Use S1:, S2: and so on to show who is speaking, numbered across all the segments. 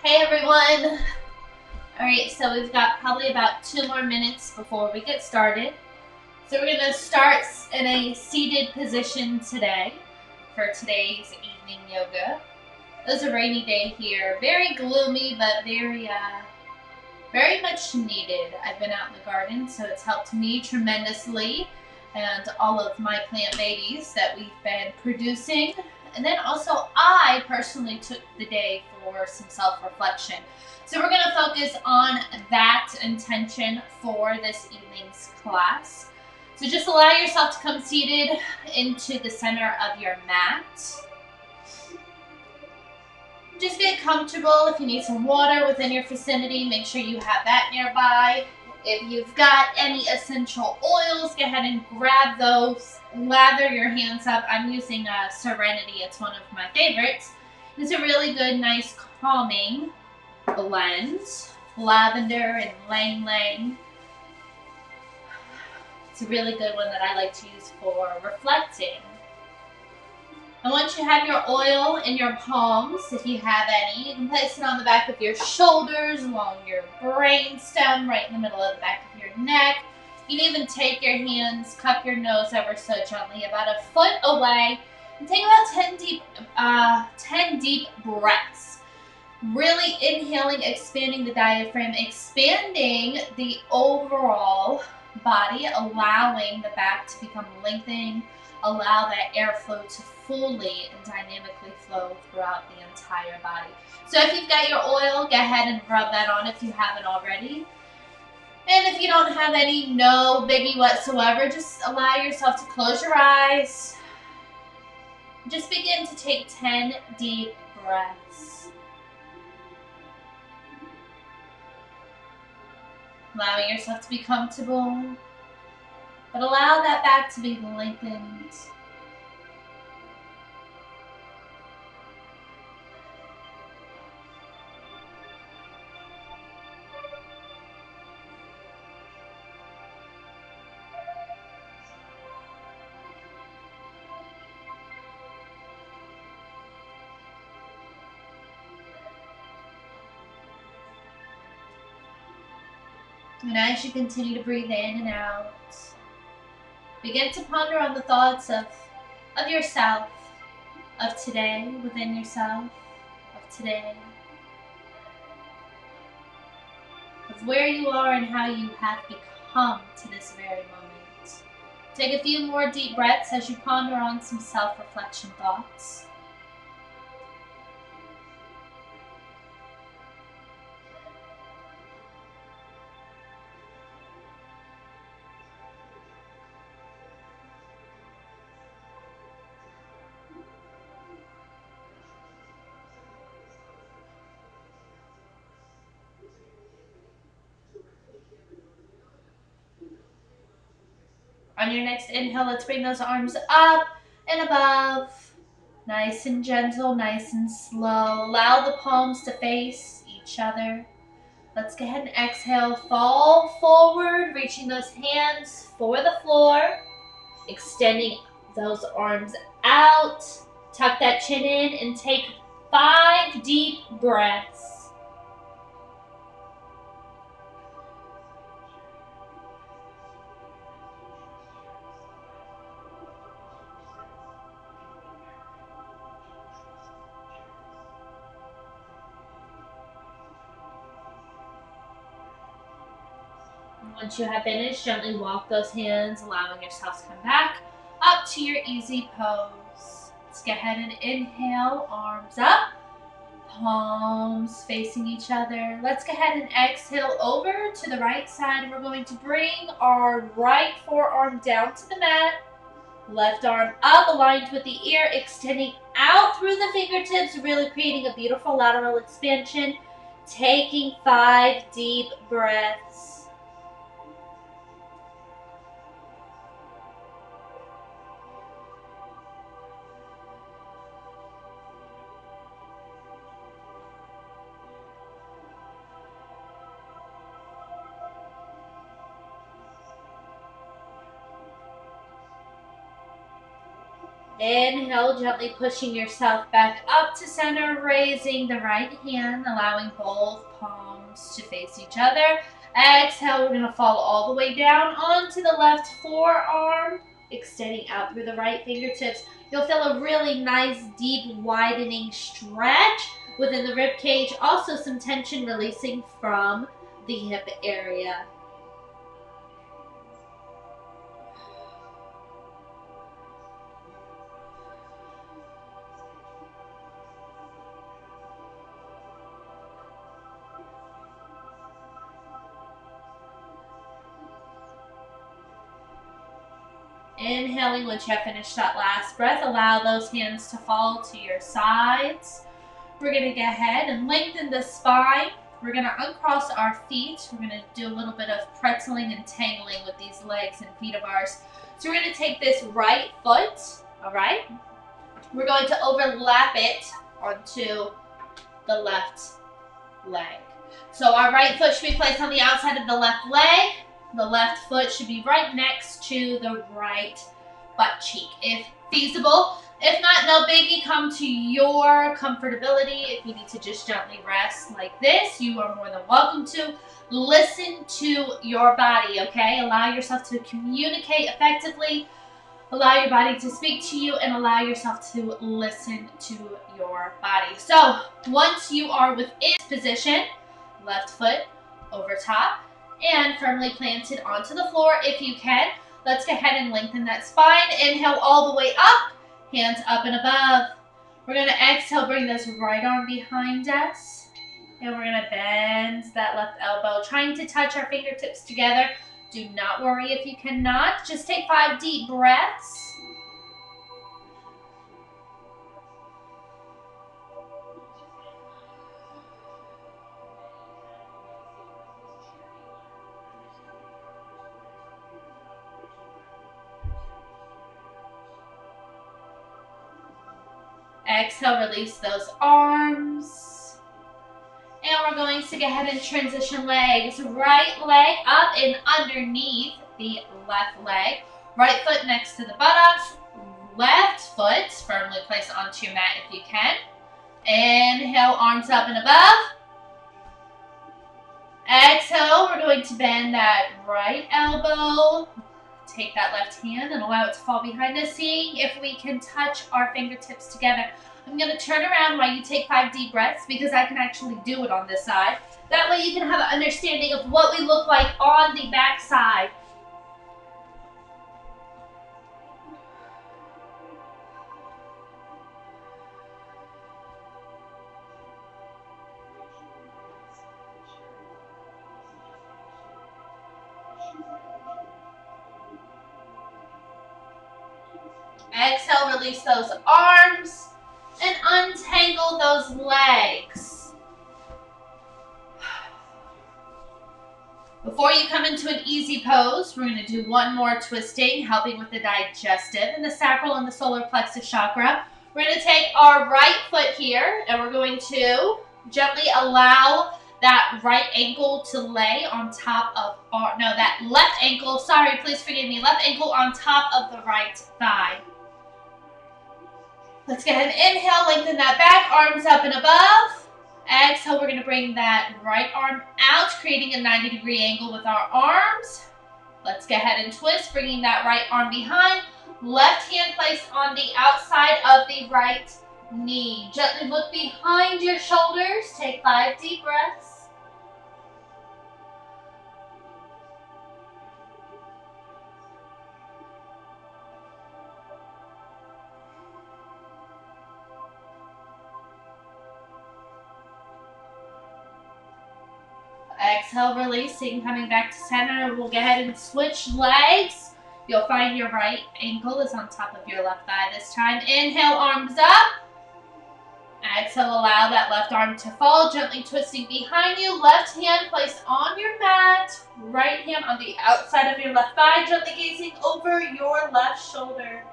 S1: Hey everyone! Alright, so we've got probably about 2 more minutes before we get started. So we're going to start in a seated position today for today's evening yoga. It was a rainy day here. Very gloomy, but very much needed. I've been out in the garden, so it's helped me tremendously and all of my plant babies that we've been producing. And then also I personally took the day for some self-reflection. So we're going to focus on that intention for this evening's class. So just allow yourself to come seated into the center of your mat. Just get comfortable. If you need some water within your vicinity, make sure you have that nearby. If you've got any essential oils, go ahead and grab those. Lather your hands up. I'm using Serenity. It's one of my favorites. It's a really good, nice, calming blend. Lavender and Lang Lang. It's a really good one that I like to use for reflecting. And once you have your oil in your palms, if you have any, you can place it on the back of your shoulders, along your brainstem, right in the middle of the back of your neck. You can even take your hands, cup your nose ever so gently, about a foot away, and take about 10 deep breaths. Really inhaling, expanding the diaphragm, expanding the overall body, allowing the back to become lengthening, allow that airflow to fully and dynamically flow throughout the entire body. So if you've got your oil, go ahead and rub that on if you haven't already. And if you don't have any, no biggie whatsoever. Just allow yourself to close your eyes. Just begin to take 10 deep breaths. Allowing yourself to be comfortable, but allow that back to be lengthened. And as you continue to breathe in and out, begin to ponder on the thoughts of yourself, of today, within yourself, of today, of where you are and how you have become to this very moment. Take a few more deep breaths as you ponder on some self-reflection thoughts. On your next inhale, let's bring those arms up and above. Nice and gentle, nice and slow. Allow the palms to face each other. Let's go ahead and exhale. Fall forward, reaching those hands for the floor. Extending those arms out. Tuck that chin in and take 5 deep breaths. Once you have finished, gently walk those hands, allowing yourself to come back up to your easy pose. Let's go ahead and inhale, arms up, palms facing each other. Let's go ahead and exhale over to the right side. We're going to bring our right forearm down to the mat, left arm up, aligned with the ear, extending out through the fingertips, really creating a beautiful lateral expansion. Taking 5 deep breaths. Inhale, gently pushing yourself back up to center, raising the right hand, allowing both palms to face each other. Exhale, we're going to fall all the way down onto the left forearm, extending out through the right fingertips. You'll feel a really nice, deep, widening stretch within the rib cage. Also some tension releasing from the hip area. Inhaling, once you have finished that last breath, allow those hands to fall to your sides. We're going to go ahead and lengthen the spine. We're going to uncross our feet. We're going to do a little bit of pretzeling and tangling with these legs and feet of ours. So we're going to take this right foot, all right? We're going to overlap it onto the left leg. So our right foot should be placed on the outside of the left leg. The left foot should be right next to the right butt cheek, if feasible. If not, no biggie, come to your comfortability. If you need to just gently rest like this, you are more than welcome to. Listen to your body, okay? Allow yourself to communicate effectively. Allow your body to speak to you and allow yourself to listen to your body. So once you are within position, left foot over top and firmly planted onto the floor if you can. Let's go ahead and lengthen that spine. Inhale all the way up, hands up and above. We're going to exhale, bring this right arm behind us. And we're going to bend that left elbow, trying to touch our fingertips together. Do not worry if you cannot. Just take 5 deep breaths. Exhale, release those arms. And we're going to go ahead and transition legs. Right leg up and underneath the left leg. Right foot next to the buttocks. Left foot firmly placed onto your mat if you can. Inhale, arms up and above. Exhale, we're going to bend that right elbow. Take that left hand and allow it to fall behind us, seeing if we can touch our fingertips together. I'm going to turn around while you take 5 deep breaths because I can actually do it on this side. That way you can have an understanding of what we look like on the back side. Exhale, release those arms and untangle those legs. Before you come into an easy pose, we're going to do one more twisting, helping with the digestive and the sacral and the solar plexus chakra. We're going to take our right foot here and we're going to gently allow that right ankle to lay on top of that left ankle, sorry, please forgive me, left ankle on top of the right thigh. Let's go ahead and inhale, lengthen that back, arms up and above. Exhale, we're going to bring that right arm out, creating a 90-degree angle with our arms. Let's go ahead and twist, bringing that right arm behind. Left hand placed on the outside of the right knee. Gently look behind your shoulders. Take 5 deep breaths. Exhale, releasing, coming back to center. We'll go ahead and switch legs. You'll find your right ankle is on top of your left thigh this time. Inhale, arms up. Exhale, allow that left arm to fall, gently twisting behind you. Left hand placed on your mat. Right hand on the outside of your left thigh, gently gazing over your left shoulder.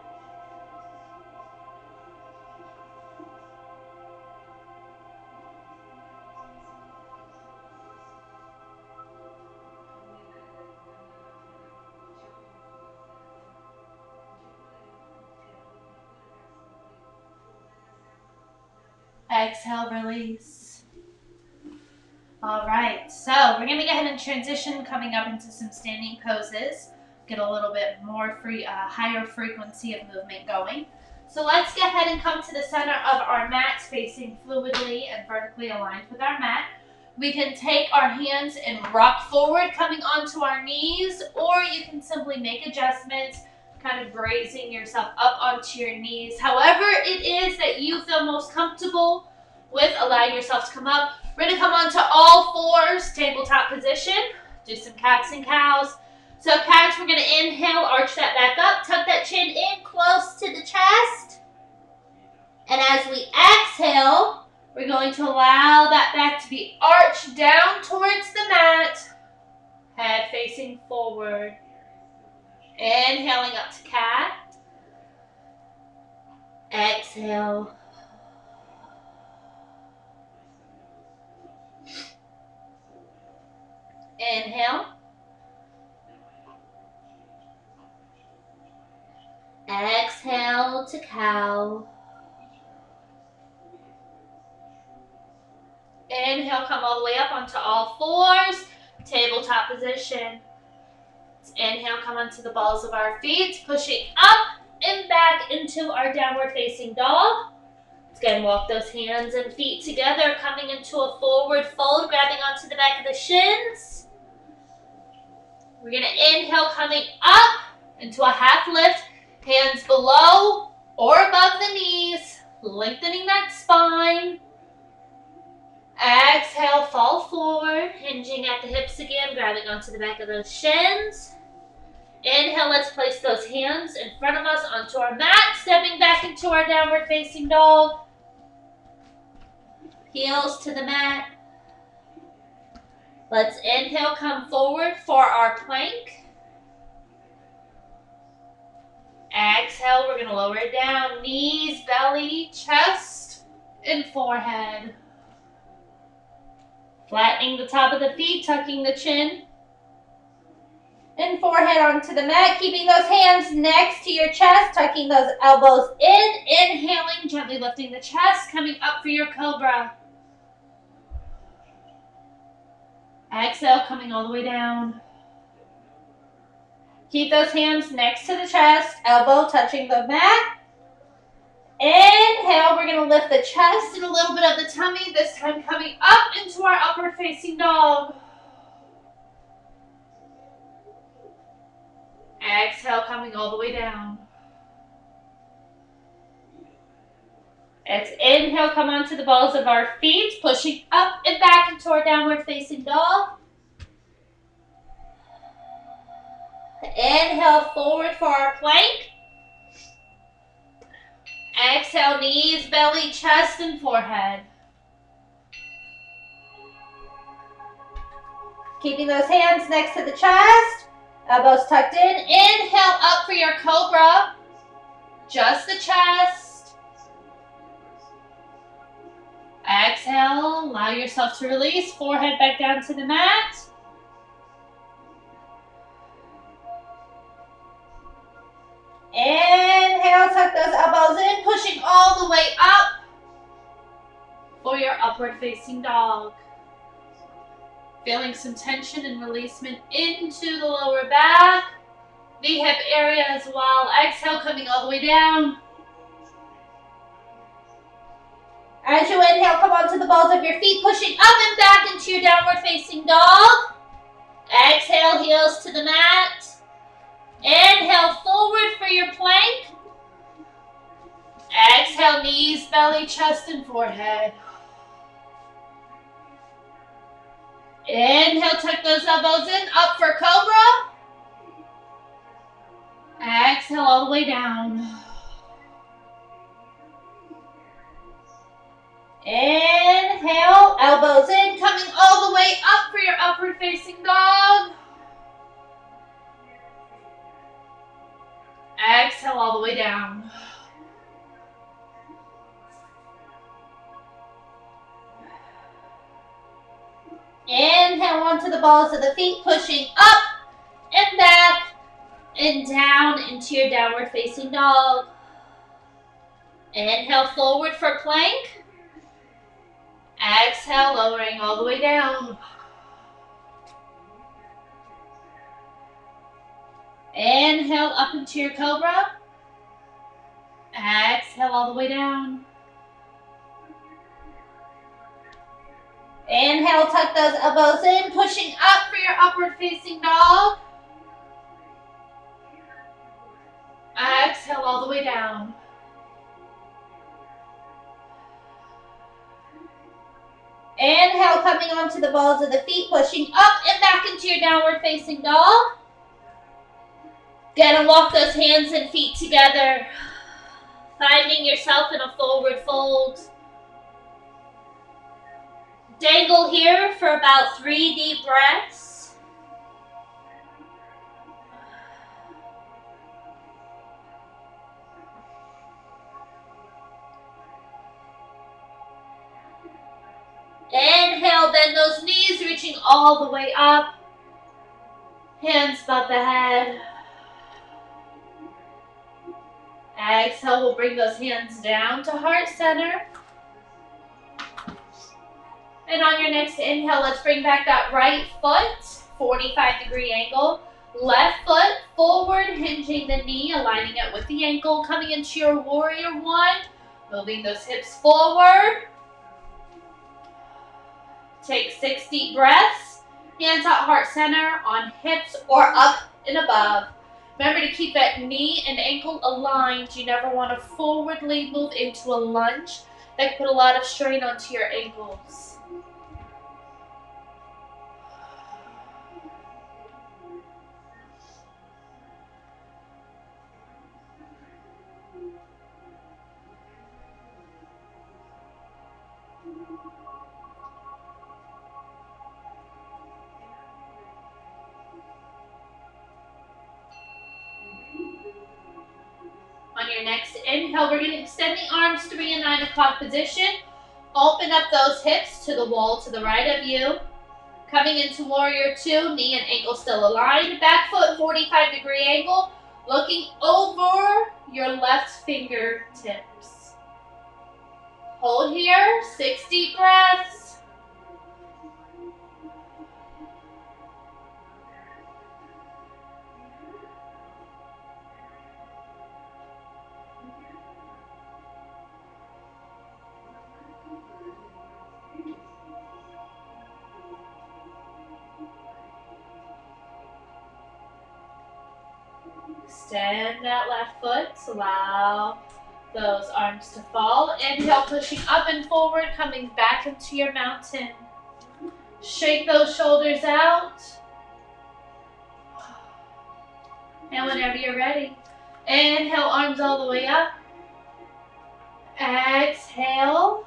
S1: Exhale, release. All right, so we're going to go ahead and transition coming up into some standing poses. Get a little bit more higher frequency of movement going. So let's go ahead and come to the center of our mat, facing fluidly and vertically aligned with our mat. We can take our hands and rock forward, coming onto our knees, or you can simply make adjustments, kind of raising yourself up onto your knees. However it is that you feel most comfortable with, allowing yourself to come up. We're going to come onto all fours, tabletop position. Do some cats and cows. So cats, we're going to inhale, arch that back up, tuck that chin in close to the chest. And as we exhale, we're going to allow that back to be arched down towards the mat. Head facing forward. Inhaling up to cat. Exhale. Inhale. Exhale to cow. Inhale, come all the way up onto all fours. Tabletop position. Let's inhale, come onto the balls of our feet, pushing up and back into our downward facing dog. Let's go and walk those hands and feet together, coming into a forward fold, grabbing onto the back of the shins. We're going to inhale, coming up into a half lift, hands below or above the knees, lengthening that spine. Exhale, fall forward, hinging at the hips again, grabbing onto the back of those shins. Inhale, let's place those hands in front of us onto our mat, stepping back into our downward facing dog. Heels to the mat. Let's inhale, come forward for our plank. Exhale, we're going to lower it down, knees, belly, chest, and forehead. Flattening the top of the feet, tucking the chin and forehead onto the mat, keeping those hands next to your chest, tucking those elbows in, inhaling, gently lifting the chest, coming up for your cobra. Exhale, coming all the way down. Keep those hands next to the chest, elbow touching the mat. Inhale, we're going to lift the chest and a little bit of the tummy, this time coming up into our upward facing dog. Exhale, coming all the way down. Let's inhale, come onto the balls of our feet, pushing up and back into our downward facing dog. Inhale, forward for our plank. Exhale, knees, belly, chest, and forehead. Keeping those hands next to the chest, elbows tucked in. Inhale, up for your cobra. Just the chest. Exhale, allow yourself to release, forehead back down to the mat. Inhale, tuck those elbows in, pushing all the way up for your upward facing dog. Feeling some tension and releasement into the lower back, the hip area as well. Exhale, coming all the way down. As you inhale, come onto the balls of your feet, pushing up and back into your downward facing dog. Exhale, heels to the mat. Inhale, forward for your plank. Exhale, knees, belly, chest, and forehead. Inhale, tuck those elbows in, up for cobra. Exhale, all the way down. Inhale, elbows in, coming all the way up for your upward facing dog. Exhale all the way down. Inhale onto the balls of the feet, pushing up and back and down into your downward facing dog. Inhale forward for plank. Exhale, lowering all the way down. Inhale up into your cobra. Exhale all the way down. Inhale, tuck those elbows in, pushing up for your upward facing dog. Exhale all the way down. Inhale, coming onto the balls of the feet, pushing up and back into your downward facing dog. Gonna walk those hands and feet together, finding yourself in a forward fold. Dangle here for about 3 deep breaths. Inhale, bend those knees, reaching all the way up. Hands above the head. Exhale, we'll bring those hands down to heart center. And on your next inhale, let's bring back that right foot, 45-degree angle. Left foot forward, hinging the knee, aligning it with the ankle, coming into your warrior one, moving those hips forward. Take 6 deep breaths. Hands at heart center, on hips or up and above. Remember to keep that knee and ankle aligned. You never want to forwardly move into a lunge. That can put a lot of strain onto your ankles. On your next inhale, we're going to extend the arms 3 and 9 o'clock position. Open up those hips to the wall to the right of you. Coming into warrior two, knee and ankle still aligned. Back foot, 45-degree angle. Looking over your left fingertips. Hold here, 6 deep breaths. Extend that left foot, allow those arms to fall. Inhale, pushing up and forward, coming back into your mountain. Shake those shoulders out. And whenever you're ready, inhale, arms all the way up. Exhale.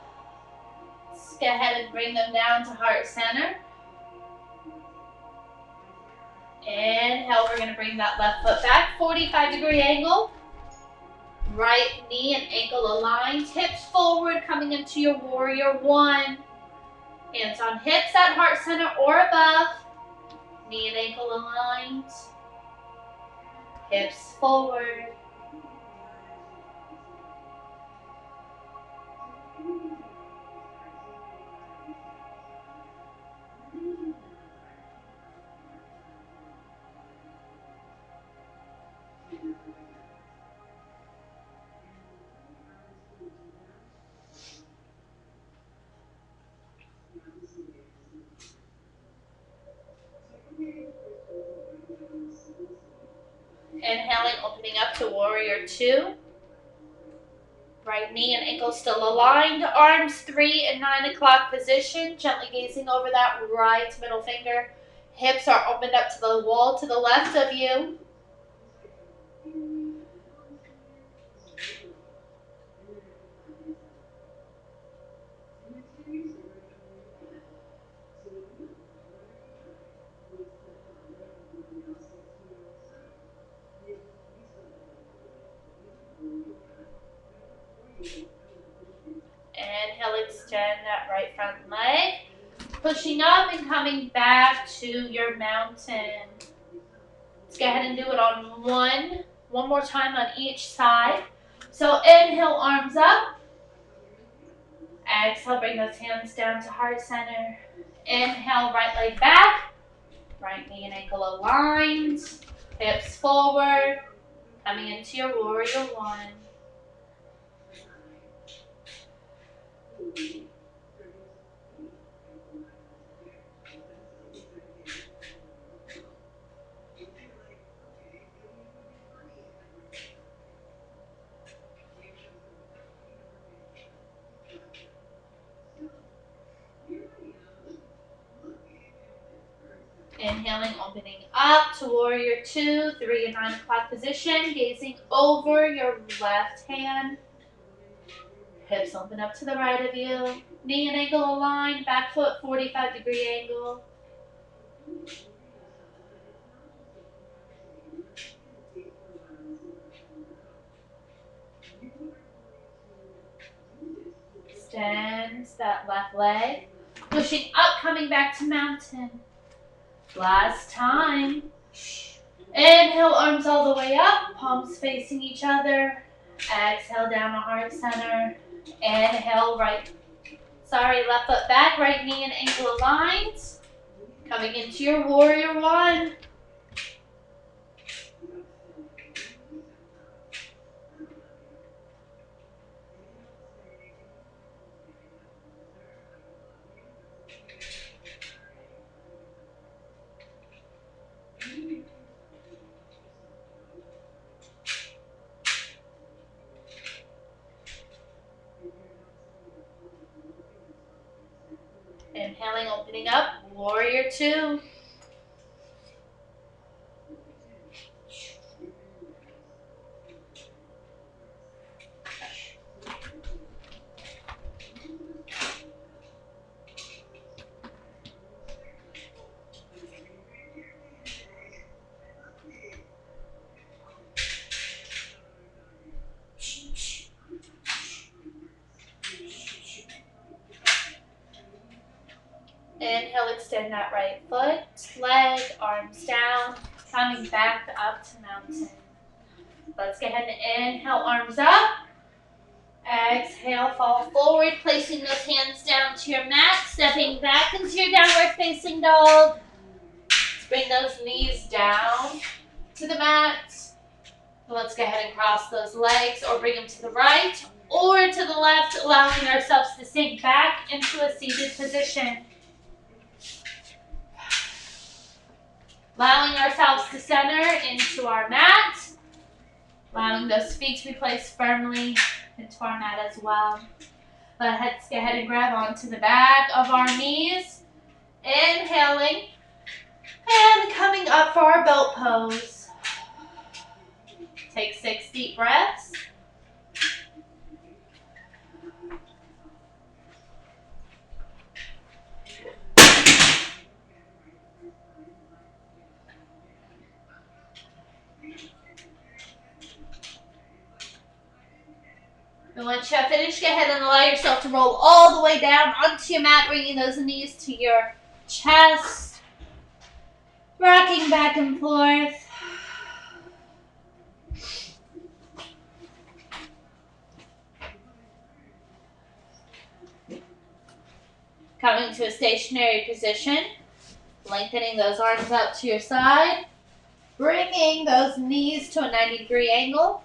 S1: Let's go ahead and bring them down to heart center. Inhale, we're going to bring that left foot back, 45-degree angle. Right knee and ankle aligned, hips forward, coming into your warrior one. Hands on hips at heart center or above. Knee and ankle aligned. Hips forward. Inhaling, opening up to warrior two. Right knee and ankle still aligned. Arms 3 and 9 o'clock position. Gently gazing over that right middle finger. Hips are opened up to the wall to the left of you. Inhale, extend that right front leg. Pushing up and coming back to your mountain. Let's go ahead and do it on one more time on each side. So inhale, arms up. Exhale, bring those hands down to heart center. Inhale, right leg back. Right knee and ankle aligned. Hips forward. Coming into your warrior one. Inhaling, opening up to warrior two, 3 and 9 o'clock position, gazing over your left hand. Hips open up to the right of you. Knee and ankle aligned, back foot 45-degree angle. Extend that left leg. Pushing up, coming back to mountain. Last time. Inhale, arms all the way up, palms facing each other. Exhale down to heart center. Inhale, left foot back, right knee and ankle aligned. Coming into your warrior one. Inhaling, opening up, warrior two. Inhale, extend that right foot, leg, arms down, coming back up to mountain. Let's go ahead and inhale, arms up. Exhale, fall forward, placing those hands down to your mat, stepping back into your downward facing dog. Let's bring those knees down to the mat. Let's go ahead and cross those legs or bring them to the right or to the left, allowing ourselves to sink back into a seated position. Allowing ourselves to center into our mat. Allowing those feet to be placed firmly into our mat as well. Let's go ahead and grab onto the back of our knees. Inhaling. And coming up for our belt pose. Take 6 deep breaths. And once you have finished, go ahead and allow yourself to roll all the way down onto your mat, bringing those knees to your chest. Rocking back and forth. Coming to a stationary position. Lengthening those arms out to your side. Bringing those knees to a 90-degree angle.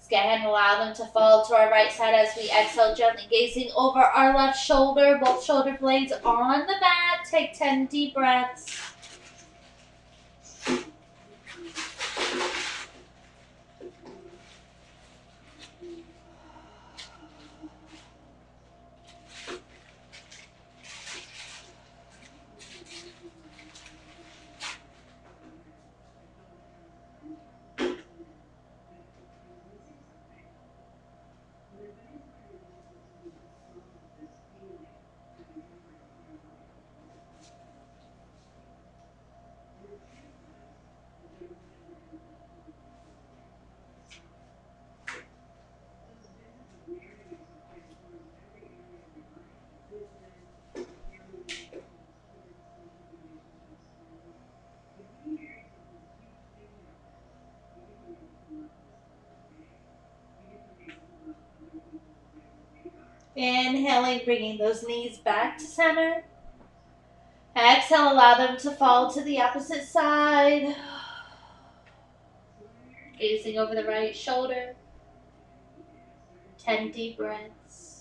S1: Let's go ahead and allow them to fall to our right side as we exhale, gently gazing over our left shoulder. Both shoulder blades on the mat. Take 10 deep breaths. Inhaling, bringing those knees back to center. Exhale, allow them to fall to the opposite side. Gazing over the right shoulder. 10 deep breaths.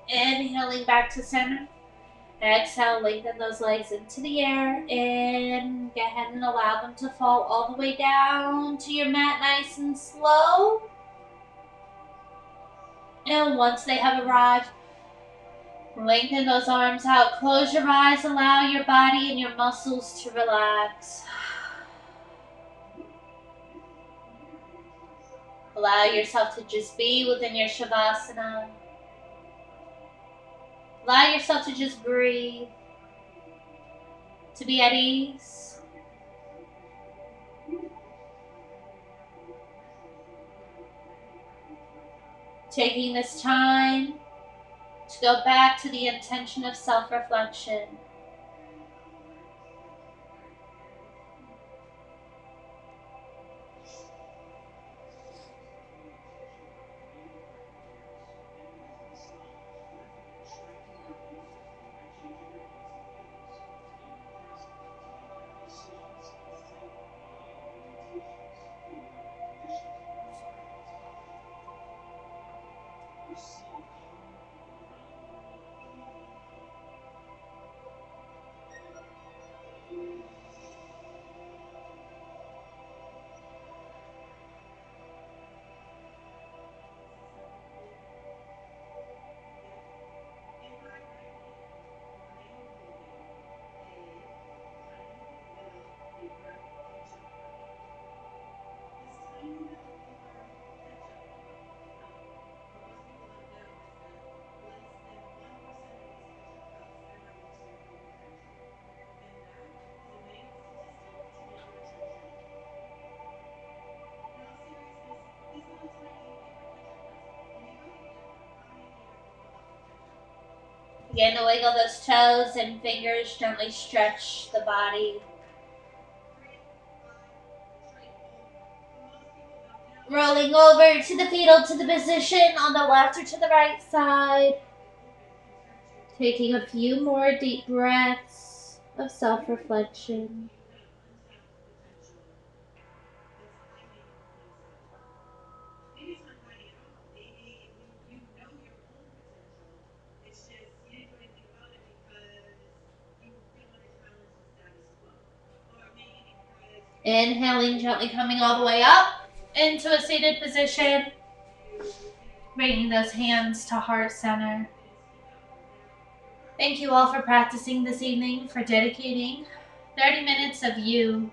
S1: Inhaling back to center. Exhale, lengthen those legs into the air. And go ahead and allow them to fall all the way down to your mat nice and slow. And once they have arrived, lengthen those arms out. Close your eyes. Allow your body and your muscles to relax. Allow yourself to just be within your Shavasana. Allow yourself to just breathe, to be at ease. Taking this time to go back to the intention of self-reflection. Begin to wiggle those toes and fingers, gently stretch the body. Rolling over to the fetal to the position on the left or to the right side. Taking a few more deep breaths of self-reflection. Inhaling, gently coming all the way up into a seated position. Bringing those hands to heart center. Thank you all for practicing this evening, for dedicating 30 minutes of you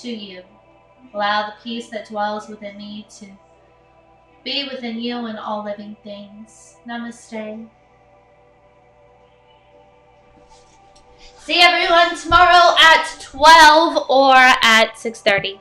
S1: to you. Allow the peace that dwells within me to be within you and all living things. Namaste. See everyone tomorrow at 12 or at 6:30.